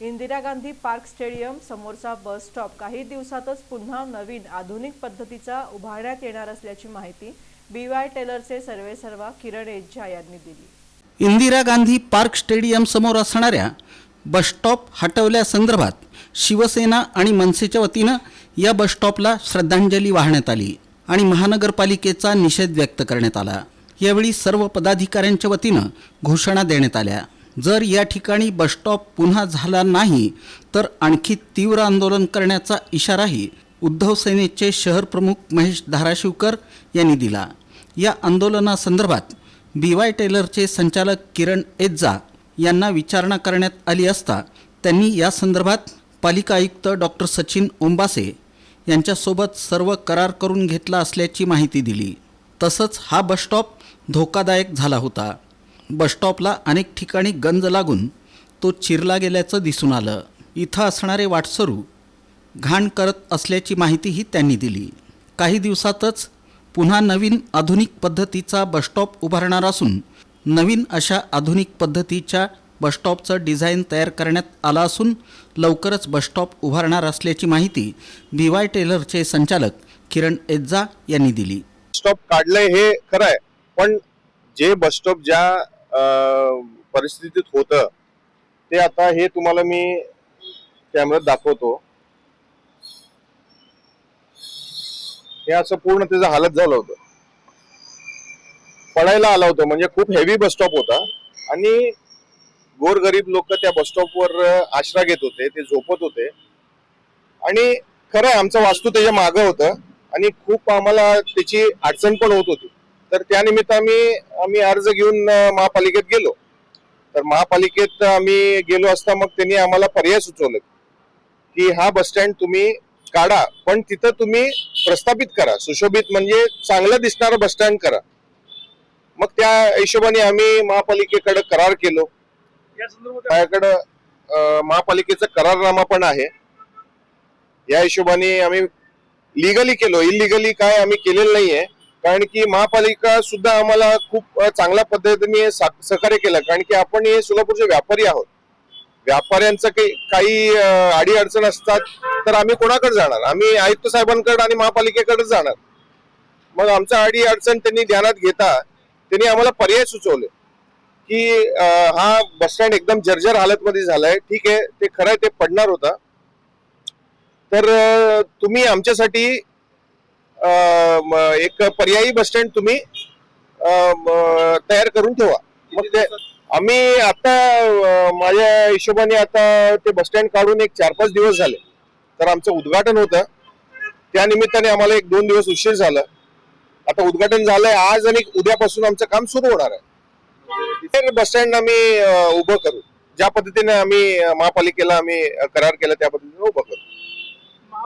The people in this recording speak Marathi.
इंदिरा गांधी पार्क स्टेडियम समोरचा बस स्टॉप काही दिवसातच पुन्हा नवीन आधुनिक पद्धतीचा उभारण्यात येणार असल्याची माहिती BY टेलरचे सर्वेसर्वा किरण एज्जा यांनी दिली। इंदिरा गांधी पार्क स्टेडियम समोर असणाऱ्या बस स्टॉप हटवल्यासंदर्भात शिवसेना आणि मनसेच्या वतीनं या बस स्टॉपला श्रद्धांजली वाहण्यात आली आणि महानगरपालिकेचा निषेध व्यक्त करण्यात आला। यावेळी सर्व पदाधिकाऱ्यांच्या वतीनं घोषणा देण्यात आल्या। जर या ठिकाणी बस स्टॉप पुन्हा झाला नाही तर आणखी तीव्र आंदोलन करण्याचा इशाराही उद्धव सेनेचे शहर प्रमुख महेश धाराशिवकर यांनी दिला। या आंदोलनासंदर्भात BY टेलरचे संचालक किरण एज्जा यांना विचारणा करण्यात आली असता त्यांनी या संदर्भात पालिका आयुक्त डॉक्टर सचिन ओंबासे यांच्यासोबत सर्व करार करून घेतला असल्याची माहिती दिली। तसंच हा बस स्टॉप धोकादायक झाला होता। बस स्टॉपला अनेक ठिकाणी गंज लागून तो चिरला गेल्याचं दिसून आलं। इथं असणारे वाटसरू घाण करत असल्याची माहितीही त्यांनी दिली। काही दिवसातच पुन्हा नवीन आधुनिक पद्धतीचा बस स्टॉप उभारणार असून नवीन अशा आधुनिक पद्धतीच्या बस स्टॉपचं डिझाईन तयार करण्यात आलं असून लवकरच बस स्टॉप उभारणार असल्याची माहिती BY टेलरचे संचालक किरण एज्जा यांनी दिली। स्टॉप काढलंय हे खरं आहे, पण जे बस स्टॉप ज्या परिस्थितीत होतं ते आता हे तुम्हाला मी कॅमेऱ्यात दाखवतो। हे असं पूर्ण त्याचं हालत झालं होतं, पडायला आलं होतं, म्हणजे खूप हेवी बस स्टॉप होता आणि गोरगरीब लोक त्या बस स्टॉपवर आश्रय घेत होते, ते झोपत होते आणि खरं आहे आमचं वास्तू त्याच्या मागं होतं आणि खूप आम्हाला त्याची अडचण पण होत होती। तर त्यानिमित्त आम्ही अर्ज घेऊन महापालिकेत गेलो। तर महापालिकेत आम्ही गेलो असता मग त्यांनी आम्हाला पर्याय सुचवलं की हा बस स्टँड तुम्ही काढा, पण तिथं तुम्ही प्रस्थापित करा, सुशोभित म्हणजे चांगलं दिसणारं बस स्टँड करा। मग त्या हिशोबाने आम्ही महापालिकेकडे करार केलो। माझ्याकडं महापालिकेचा करारनामा पण आहे। या हिशोबाने आम्ही लिगली केलो, इलिगली काय आम्ही केलेलं नाहीये, कारण की महापालिका सुद्धा आम्हाला खूप चांगल्या पद्धतीने सहकार्य केलं, कारण की आपण हे सोलापूरचे व्यापारी आहोत। व्यापाऱ्यांचं काही अडी अडचण असतात तर आम्ही कोणाकडे जाणार? आम्ही आयुक्त साहेबांकडे आणि महापालिकेकडे जाणार। मग आमचा अडी अडचण त्यांनी ध्यानात घेता त्यांनी आम्हाला पर्याय सुचवले की हा बस स्टँड एकदम जर्जर हालत मध्ये झालाय, ठीक आहे ते खरं आहे, ते पडणार होता, तर तुम्ही आमच्यासाठी एक पर्यायी बस स्टँड तुम्ही तयार करून ठेवा। मग ते आम्ही आता माझ्या हिशोबाने आता ते बस स्टँड काढून एक 4-5 दिवस झाले, तर आमचं उद्घाटन होतं, त्या निमित्ताने आम्हाला 1-2 दिवस उशीर झाला। आता उद्घाटन झालंय, आज आणि उद्यापासून आमचं काम सुरू होणार आहे। बस स्टँड आम्ही उभं करू, ज्या पद्धतीने आम्ही महापालिकेला आम्ही करार केला त्या पद्धतीने उभं करू।